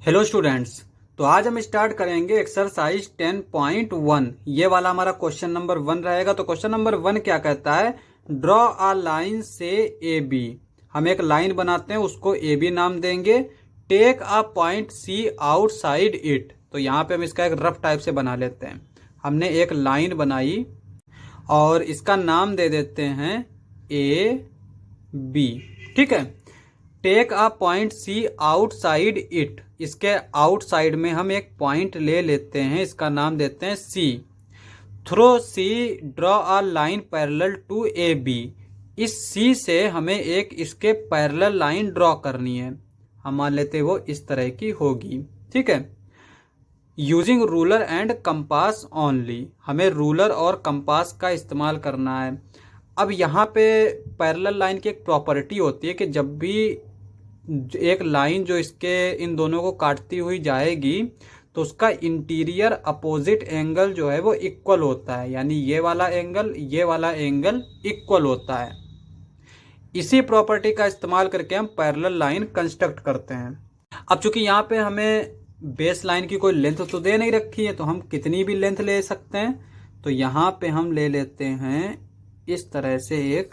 Hello students. तो आज हम स्टार्ट करेंगे एक्सरसाइज 10.1। ये वाला हमारा क्वेश्चन नंबर 1 रहेगा। तो क्वेश्चन नंबर 1 क्या कहता है, ड्रॉ अ लाइन से ए बी। हम एक लाइन बनाते हैं, उसको ए बी नाम देंगे। Take a point C outside it. तो यहाँ पे हम इसका एक रफ टाइप से बना लेते हैं। हमने एक लाइन बनाई और इसका नाम दे देते हैं ए बी। ठीक है। Take a point C outside it. इसके आउटसाइड में हम एक पॉइंट ले लेते हैं, इसका नाम देते हैं C. Through C draw a line parallel to A B. इस सी से हमें एक इसके पैरेलल लाइन ड्रॉ करनी है। हम मान लेते हैं वो इस तरह की होगी। ठीक है। Using ruler and compass only. हमें रूलर और कंपास का इस्तेमाल करना है। अब यहाँ पे पैरेलल लाइन की एक प्रॉपर्टी होती है कि जब भी एक लाइन जो इसके इन दोनों को काटती हुई जाएगी तो उसका इंटीरियर अपोजिट एंगल जो है वो इक्वल होता है, यानी ये वाला एंगल इक्वल होता है। इसी प्रॉपर्टी का इस्तेमाल करके हम पैरेलल लाइन कंस्ट्रक्ट करते हैं। अब चूंकि यहाँ पे हमें बेस लाइन की कोई लेंथ तो दे नहीं रखी है, तो हम कितनी भी लेंथ ले सकते हैं। तो यहाँ पे हम ले लेते हैं इस तरह से,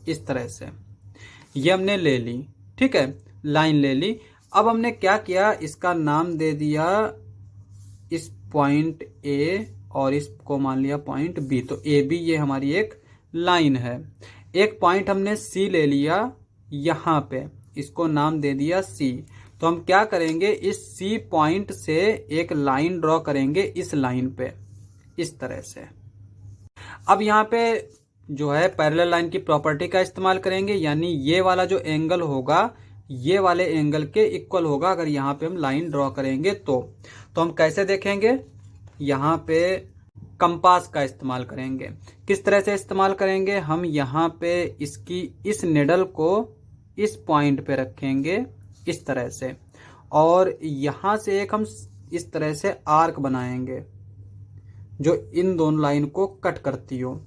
इस तरह से ये हमने ले ली। ठीक है, लाइन ले ली। अब हमने क्या किया, इसका नाम दे दिया इस पॉइंट ए और इसको मान लिया पॉइंट बी। तो ए बी ये हमारी एक लाइन है। एक पॉइंट हमने सी ले लिया यहाँ पे, इसको नाम दे दिया सी। तो हम क्या करेंगे, इस सी पॉइंट से एक लाइन ड्रॉ करेंगे इस लाइन पे, इस तरह से। अब यहाँ पे जो है पैरेलल लाइन की प्रॉपर्टी का इस्तेमाल करेंगे, यानी ये वाला जो एंगल होगा ये वाले एंगल के इक्वल होगा अगर यहाँ पे हम लाइन ड्रॉ करेंगे तो हम कैसे देखेंगे, यहाँ पे कंपास का इस्तेमाल करेंगे। किस तरह से इस्तेमाल करेंगे, हम यहाँ पे इसकी इस निडल को इस पॉइंट पे रखेंगे इस तरह से, और यहाँ से एक हम इस तरह से आर्क बनाएंगे जो इन दोनों लाइन को कट करती हो।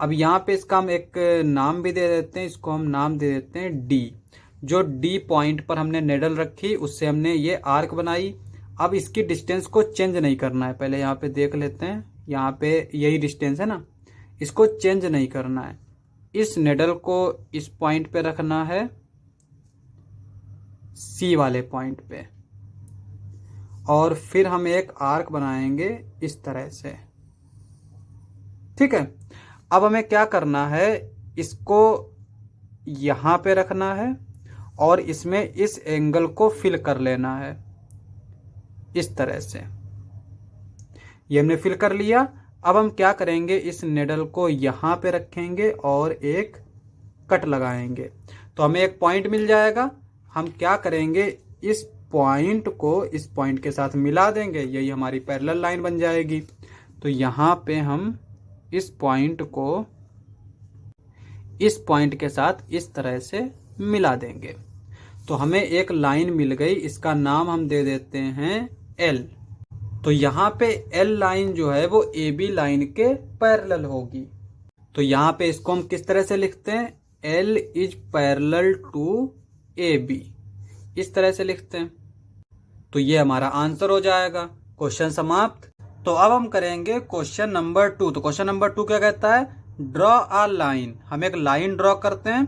अब यहाँ पे इसका हम एक नाम भी दे देते हैं, इसको हम नाम दे देते हैं डी। जो डी पॉइंट पर हमने नेडल रखी उससे हमने ये आर्क बनाई। अब इसकी डिस्टेंस को चेंज नहीं करना है, पहले यहाँ पे देख लेते हैं। यहाँ पे यही डिस्टेंस है ना, इसको चेंज नहीं करना है। इस नेडल को इस पॉइंट पे रखना है, सी वाले पॉइंट पे, और फिर हम एक आर्क बनाएंगे इस तरह से। ठीक है। अब हमें क्या करना है, इसको यहां पे रखना है और इसमें इस एंगल को फिल कर लेना है इस तरह से। ये हमने फिल कर लिया। अब हम क्या करेंगे, इस नेडल को यहां पे रखेंगे और एक कट लगाएंगे तो हमें एक पॉइंट मिल जाएगा। हम क्या करेंगे, इस पॉइंट को इस पॉइंट के साथ मिला देंगे, यही हमारी पैरेलल लाइन बन जाएगी। तो यहां पे हम इस पॉइंट को इस पॉइंट के साथ इस तरह से मिला देंगे तो हमें एक लाइन मिल गई। इसका नाम हम दे देते हैं एल। तो यहाँ पे एल लाइन जो है वो ए बी लाइन के पैरेलल होगी। तो यहाँ पे इसको हम किस तरह से लिखते हैं, L is parallel to A B, इस तरह से लिखते हैं। तो ये हमारा आंसर हो जाएगा। क्वेश्चन समाप्त। तो अब हम करेंगे क्वेश्चन नंबर 2। तो क्वेश्चन नंबर 2 क्या कहता है, ड्रॉ अ लाइन। हम एक लाइन ड्रॉ करते हैं।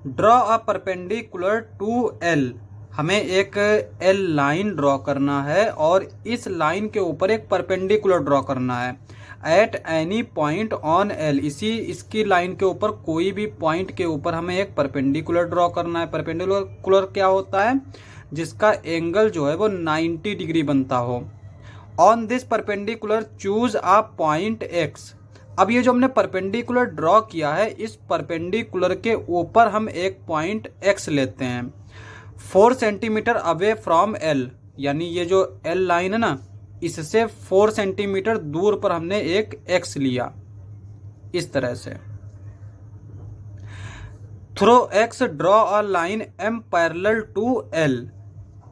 Draw a perpendicular to L. हमें एक एल लाइन ड्रॉ करना है और इस लाइन के ऊपर एक परपेंडिकुलर ड्रॉ करना है at any point on L. इसकी लाइन के ऊपर कोई भी पॉइंट के ऊपर हमें एक परपेंडिकुलर ड्रॉ करना है। परपेंडिकुलर क्या होता है, जिसका एंगल जो है वो 90 डिग्री बनता हो। On this perpendicular choose a point x. अब ये जो हमने परपेंडिकुलर ड्रॉ किया है, इस परपेंडिकुलर के ऊपर हम एक पॉइंट एक्स लेते हैं 4 सेंटीमीटर अवे फ्रॉम एल। यानी ये जो एल लाइन है ना, इससे 4 सेंटीमीटर दूर पर हमने एक एक्स लिया इस तरह से। Through X draw a line M parallel to L.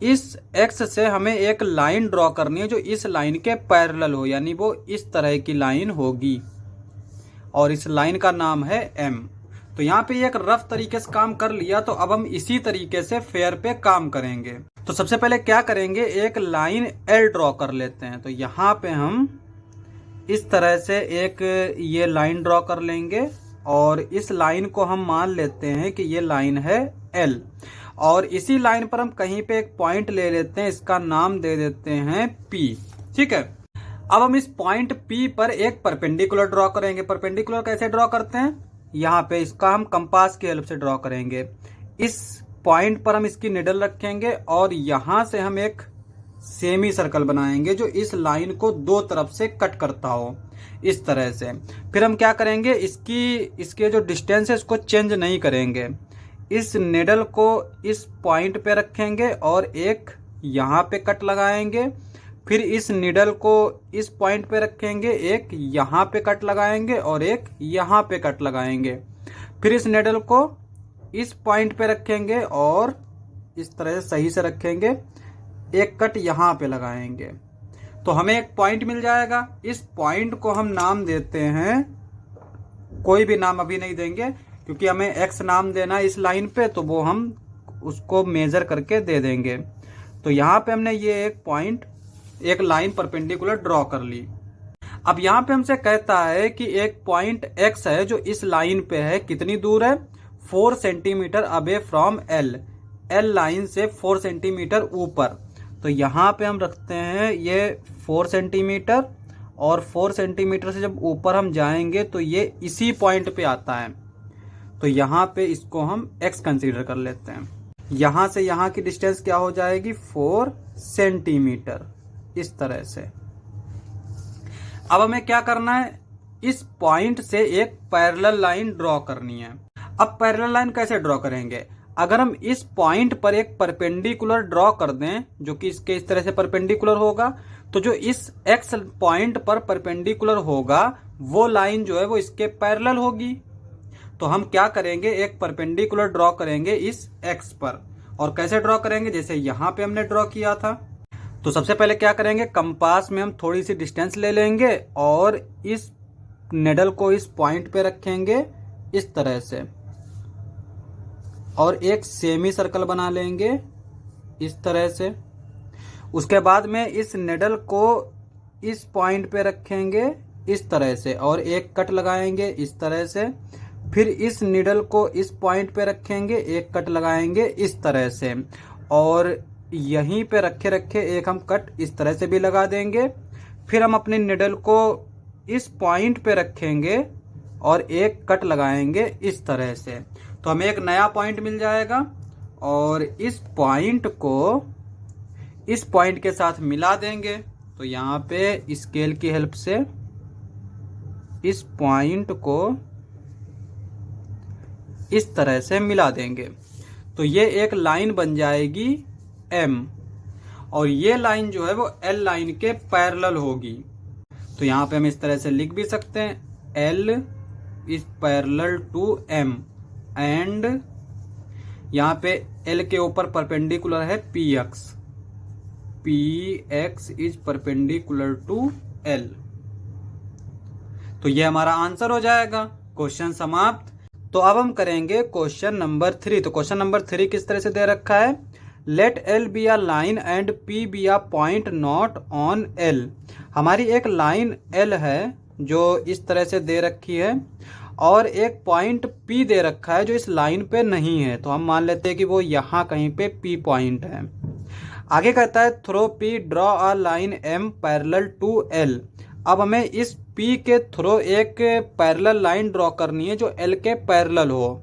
इस एक्स से हमें एक लाइन ड्रॉ करनी है जो इस लाइन के पैरेलल हो, यानी वो इस तरह की लाइन होगी और इस लाइन का नाम है एम। तो यहाँ पे एक रफ तरीके से काम कर लिया। तो अब हम इसी तरीके से फेयर पे काम करेंगे। तो सबसे पहले क्या करेंगे, एक लाइन एल ड्रॉ कर लेते हैं। तो यहाँ पे हम इस तरह से एक ये लाइन ड्रॉ कर लेंगे और इस लाइन को हम मान लेते हैं कि ये लाइन है एल, और इसी लाइन पर हम कहीं पे एक पॉइंट ले लेते हैं, इसका नाम दे देते हैं पी। ठीक है, अब हम इस पॉइंट पी पर एक परपेंडिकुलर ड्रॉ करेंगे। परपेंडिकुलर कैसे ड्रॉ करते हैं, यहाँ पे इसका हम कंपास की हेल्प से ड्रॉ करेंगे। इस पॉइंट पर हम इसकी निडल रखेंगे और यहां से हम एक सेमी सर्कल बनाएंगे जो इस लाइन को दो तरफ से कट करता हो, इस तरह से। फिर हम क्या करेंगे, इसके जो डिस्टेंस है इसको चेंज नहीं करेंगे। इस निडल को इस पॉइंट पे रखेंगे और एक यहाँ पे कट लगाएंगे। फिर इस निडल को इस पॉइंट पे रखेंगे, एक यहाँ पे कट लगाएंगे और एक यहाँ पे कट लगाएंगे। फिर इस निडल को इस पॉइंट पे रखेंगे और इस तरह से सही से रखेंगे, एक कट यहाँ पे लगाएंगे तो हमें एक पॉइंट मिल जाएगा। इस पॉइंट को हम नाम देते हैं, कोई भी नाम अभी नहीं देंगे क्योंकि हमें एक्स नाम देना है इस लाइन पे, तो वो हम उसको मेजर करके दे देंगे। तो यहाँ पे हमने ये एक पॉइंट, एक लाइन परपेंडिकुलर ड्रॉ कर ली। अब यहाँ पे हमसे कहता है कि एक पॉइंट एक्स है जो इस लाइन पे है, कितनी दूर है, 4 सेंटीमीटर अबे फ्रॉम एल, एल लाइन से 4 सेंटीमीटर ऊपर। तो यहाँ पे हम रखते हैं ये 4 सेंटीमीटर, और 4 सेंटीमीटर से जब ऊपर हम जाएंगे तो ये इसी पॉइंट पे आता है। तो यहाँ पे इसको हम x कंसीडर कर लेते हैं। यहाँ से यहाँ की डिस्टेंस क्या हो जाएगी, 4 सेंटीमीटर, इस तरह से। अब हमें क्या करना है, इस पॉइंट से एक पैरेलल लाइन ड्रॉ करनी है। अब पैरेलल लाइन कैसे ड्रॉ करेंगे, अगर हम इस पॉइंट पर एक परपेंडिकुलर ड्रॉ कर दें जो कि इसके इस तरह से परपेंडिकुलर होगा, तो जो इस x पॉइंट पर परपेंडिकुलर होगा वो लाइन जो है वो इसके पैरेलल होगी। तो हम क्या करेंगे, एक परपेंडिकुलर ड्रॉ करेंगे इस x पर। और कैसे ड्रॉ करेंगे, जैसे यहाँ पे हमने ड्रॉ किया था। तो सबसे पहले क्या करेंगे, कंपास में हम थोड़ी सी डिस्टेंस ले लेंगे और इस निडल को इस पॉइंट पे रखेंगे इस तरह से, और एक सेमी सर्कल बना लेंगे इस तरह से। उसके बाद में इस निडल को इस पॉइंट पे रखेंगे इस तरह से और एक कट लगाएंगे इस तरह से। फिर इस निडल को इस पॉइंट पे रखेंगे, एक कट लगाएंगे इस तरह से, और यहीं पे रखे रखे एक हम कट इस तरह से भी लगा देंगे। फिर हम अपने निडल को इस पॉइंट पे रखेंगे और एक कट लगाएंगे इस तरह से। तो हमें एक नया पॉइंट मिल जाएगा और इस पॉइंट को इस पॉइंट के साथ मिला देंगे। तो यहाँ पे स्केल की हेल्प से इस पॉइंट को इस तरह से मिला देंगे। तो ये एक लाइन बन जाएगी M, और ये लाइन जो है वो L लाइन के पैरेलल होगी। तो यहाँ पे हम इस तरह से लिख भी सकते हैं, L is parallel to M, and यहाँ पे L के ऊपर परपेंडिकुलर है PX, PX is perpendicular to L। तो ये हमारा आंसर हो जाएगा। क्वेश्चन समाप्त। तो अब हम करेंगे क्वेश्चन नंबर 3। तो क्वेश्चन नंबर 3 किस तरह से दे रखा है, let L be a line and P be a point not on L। हमारी एक लाइन L है जो इस तरह से दे रखी है और एक पॉइंट P दे रखा है जो इस लाइन पे नहीं है। तो हम मान लेते हैं कि वो यहाँ कहीं पे P पॉइंट है। आगे कहता है through P draw a line M parallel to L। अब हमें इस P के थ्रो एक पैरेलल लाइन ड्रॉ करनी है जो L के पैरेलल हो।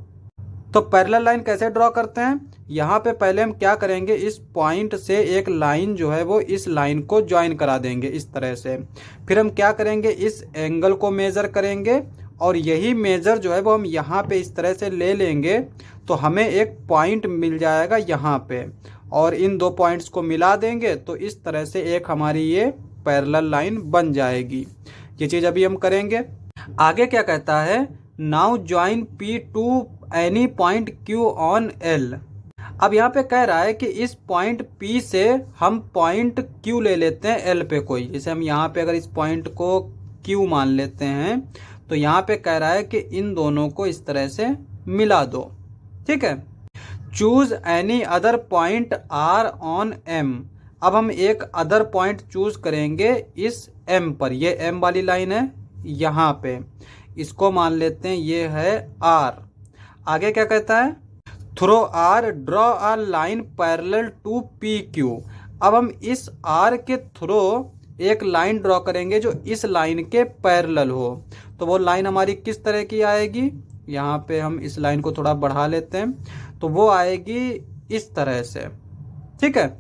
तो पैरेलल लाइन कैसे ड्रॉ करते हैं, यहाँ पे पहले हम क्या करेंगे, इस पॉइंट से एक लाइन जो है वो इस लाइन को ज्वाइन करा देंगे इस तरह से। फिर हम क्या करेंगे, इस एंगल को मेजर करेंगे और यही मेजर जो है वो हम यहाँ पे इस तरह से ले लेंगे। तो हमें एक पॉइंट मिल जाएगा यहाँ पे, और इन दो पॉइंट्स को मिला देंगे तो इस तरह से एक हमारी ये पैरेलल लाइन बन जाएगी। ये चीज अभी हम करेंगे। आगे क्या कहता है, now join P to any point Q on L। अब यहाँ पे कह रहा है कि इस पॉइंट P से हम पॉइंट Q ले लेते हैं L पे कोई। जैसे हम यहाँ पे अगर इस पॉइंट को Q मान लेते हैं तो यहाँ पे कह रहा है कि इन दोनों को इस तरह से मिला दो। ठीक है, choose any other point R on M. अब हम एक अदर पॉइंट चूज करेंगे इस एम पर, ये एम वाली लाइन है यहाँ पे, इसको मान लेते हैं ये है आर। आगे क्या कहता है, through R draw a line parallel to P Q. अब हम इस आर के थ्रो एक लाइन ड्रॉ करेंगे जो इस लाइन के पैरेलल हो। तो वो लाइन हमारी किस तरह की आएगी, यहाँ पे हम इस लाइन को थोड़ा बढ़ा लेते हैं, तो वो आएगी इस तरह से। ठीक है,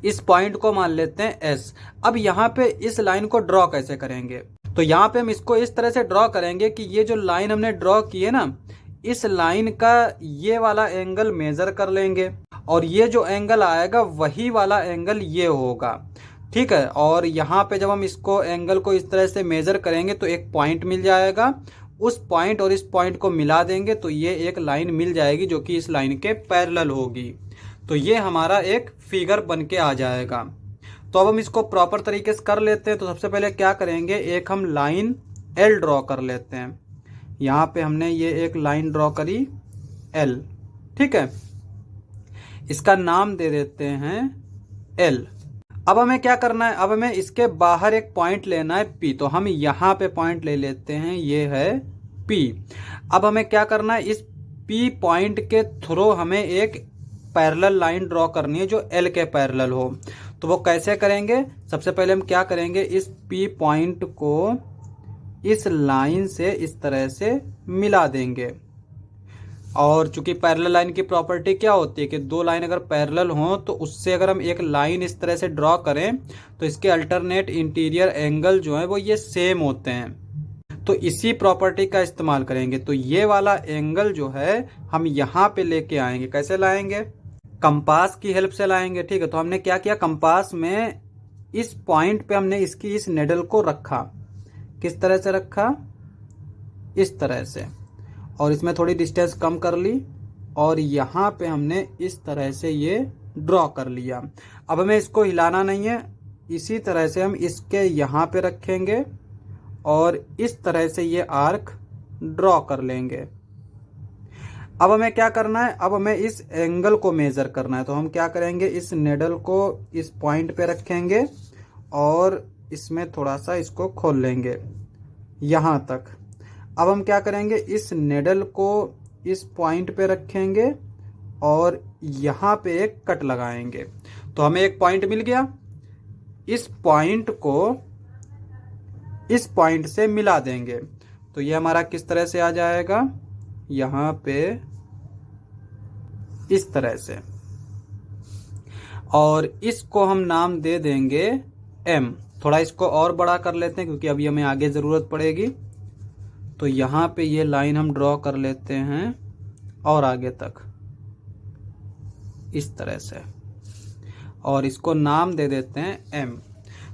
इस पॉइंट को मान लेते हैं एस। अब यहाँ पे इस लाइन को ड्रॉ कैसे करेंगे, तो यहाँ पे हम इसको इस तरह से ड्रॉ करेंगे कि ये जो लाइन हमने ड्रॉ की है ना, इस लाइन का ये वाला एंगल मेजर कर लेंगे और ये जो एंगल आएगा वही वाला एंगल ये होगा। ठीक है, और यहाँ पे जब हम इसको एंगल को इस तरह से मेजर करेंगे तो एक पॉइंट मिल जाएगा, उस पॉइंट और इस पॉइंट को मिला देंगे तो ये एक लाइन मिल जाएगी जो कि इस लाइन के पैरेलल होगी। तो ये हमारा एक फिगर बन के आ जाएगा। तो अब हम इसको प्रॉपर तरीके से कर लेते हैं। तो सबसे पहले क्या करेंगे, एक हम लाइन एल ड्रॉ कर लेते हैं। यहाँ पे हमने ये एक लाइन ड्रॉ करी एल। ठीक है, इसका नाम दे देते हैं एल। अब हमें क्या करना है, अब हमें इसके बाहर एक पॉइंट लेना है पी। तो हम यहाँ पे पॉइंट ले लेते हैं, ये है पी। अब हमें क्या करना है, इस पी पॉइंट के थ्रू हमें एक पैरेलल लाइन ड्रॉ करनी है जो एल के पैरेलल हो। तो वो कैसे करेंगे, सबसे पहले हम क्या करेंगे, इस पी पॉइंट को इस लाइन से इस तरह से मिला देंगे। और चूंकि पैरेलल लाइन की प्रॉपर्टी क्या होती है कि दो लाइन अगर पैरेलल हो तो उससे अगर हम एक लाइन इस तरह से ड्रॉ करें तो इसके अल्टरनेट इंटीरियर एंगल जो है वो ये सेम होते हैं। तो इसी प्रॉपर्टी का इस्तेमाल करेंगे। तो ये वाला एंगल जो है हम यहाँ पे लेके आएंगे। कैसे लाएंगे, कंपास की हेल्प से लाएंगे। ठीक है, तो हमने क्या किया, कंपास में इस पॉइंट पे हमने इसकी इस निडल को रखा। किस तरह से रखा, इस तरह से, और इसमें थोड़ी डिस्टेंस कम कर ली और यहाँ पे हमने इस तरह से ये ड्रॉ कर लिया। अब हमें इसको हिलाना नहीं है, इसी तरह से हम इसके यहाँ पे रखेंगे और इस तरह से ये आर्क ड्रॉ कर लेंगे। अब हमें क्या करना है, अब हमें इस एंगल को मेजर करना है। तो हम क्या करेंगे, इस निडल को इस पॉइंट पे रखेंगे और इसमें थोड़ा सा इसको खोल लेंगे यहाँ तक। अब हम क्या करेंगे, इस निडल को इस पॉइंट पे रखेंगे और यहाँ पे एक कट लगाएंगे। तो हमें एक पॉइंट मिल गया, इस पॉइंट को इस पॉइंट से मिला देंगे। तो ये हमारा किस तरह से आ जाएगा, यहाँ पे इस तरह से, और इसको हम नाम दे देंगे एम। थोड़ा इसको और बड़ा कर लेते हैं क्योंकि अभी हमें आगे ज़रूरत पड़ेगी। तो यहाँ पे ये लाइन हम ड्रॉ कर लेते हैं और आगे तक इस तरह से, और इसको नाम दे देते हैं एम।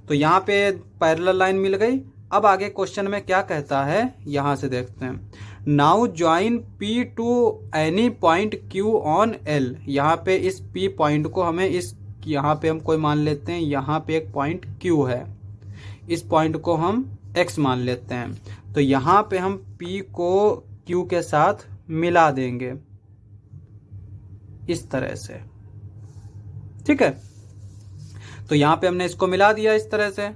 तो यहाँ पे पैरेलल लाइन मिल गई। अब आगे क्वेश्चन में क्या कहता है, यहाँ से देखते हैं। Now join P to any point Q on L. यहाँ पे इस पी पॉइंट को हमें इस, यहाँ पे हम कोई मान लेते हैं, यहाँ पे एक पॉइंट क्यू है, इस पॉइंट को हम एक्स मान लेते हैं। तो यहाँ पे हम P को Q के साथ मिला देंगे इस तरह से। ठीक है, तो यहाँ पे हमने इसको मिला दिया इस तरह से।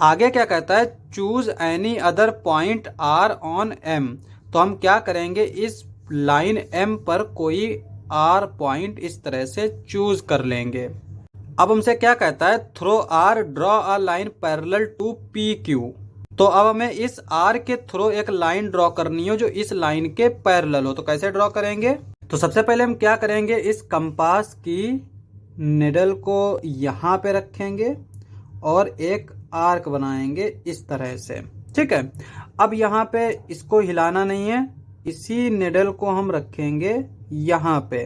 आगे क्या कहता है, choose any other point R on M। तो हम क्या करेंगे, इस लाइन M पर कोई R पॉइंट इस तरह से चूज कर लेंगे। अब हमसे क्या कहता है, through R draw a line parallel to PQ। तो अब हमें इस R के थ्रू एक लाइन ड्रॉ करनी हो जो इस लाइन के पैरेलल हो। तो कैसे ड्रॉ करेंगे, तो सबसे पहले हम क्या करेंगे, इस कंपास की निडल को यहाँ पे रखेंगे और एक आर्क बनाएंगे इस तरह से। ठीक है, अब यहाँ पे इसको हिलाना नहीं है, इसी निडल को हम रखेंगे यहाँ पे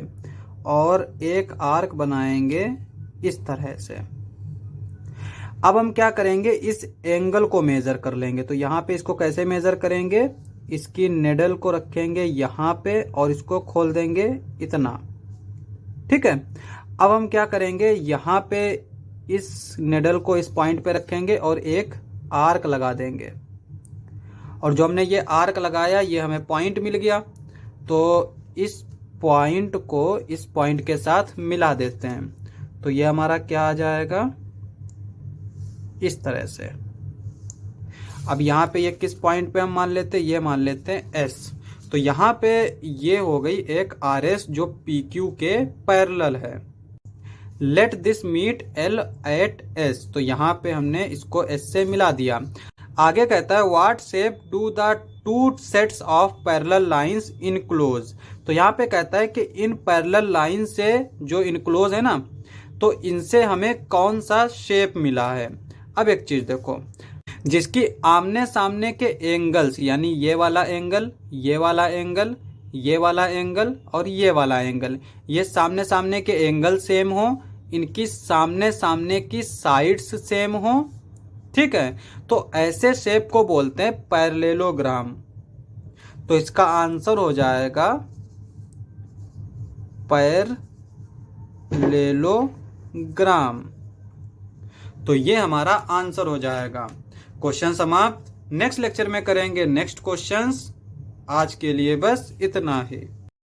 और एक आर्क बनाएंगे इस तरह से। अब हम क्या करेंगे, इस एंगल को मेजर कर लेंगे। तो यहाँ पे इसको कैसे मेजर करेंगे, इसकी निडल को रखेंगे यहाँ पे और इसको खोल देंगे इतना। ठीक है, अब हम क्या करेंगे, यहाँ पे इस निडल को इस पॉइंट पे रखेंगे और एक आर्क लगा देंगे। और जो हमने ये आर्क लगाया ये हमें पॉइंट मिल गया। तो इस पॉइंट को इस पॉइंट के साथ मिला देते हैं तो ये हमारा क्या आ जाएगा, इस तरह से। अब यहाँ पे ये किस पॉइंट पे हम मान लेते हैं, ये मान लेते हैं एस। तो यहाँ पे ये हो गई एक आर एस जो पी क्यू के पैरेलल है। Let this meet L at S, तो यहाँ पे हमने इसको एस से मिला दिया। आगे कहता है what shape do the two sets of parallel lines enclose. तो यहाँ पे कहता है कि इन पैरेलल लाइन से जो इनक्लोज है ना, तो इनसे हमें कौन सा शेप मिला है। अब एक चीज देखो, जिसकी आमने सामने के एंगल्स, यानी ये वाला एंगल, ये वाला एंगल, ये वाला एंगल और ये वाला एंगल, ये सामने सामने के एंगल सेम हो, इनकी सामने सामने की साइड्स सेम हो, ठीक है, तो ऐसे शेप को बोलते हैं पैरेललोग्राम। तो इसका आंसर हो जाएगा पैरेललोग्राम। तो ये हमारा आंसर हो जाएगा। क्वेश्चन समाप्त। नेक्स्ट लेक्चर में करेंगे नेक्स्ट क्वेश्चंस। आज के लिए बस इतना ही।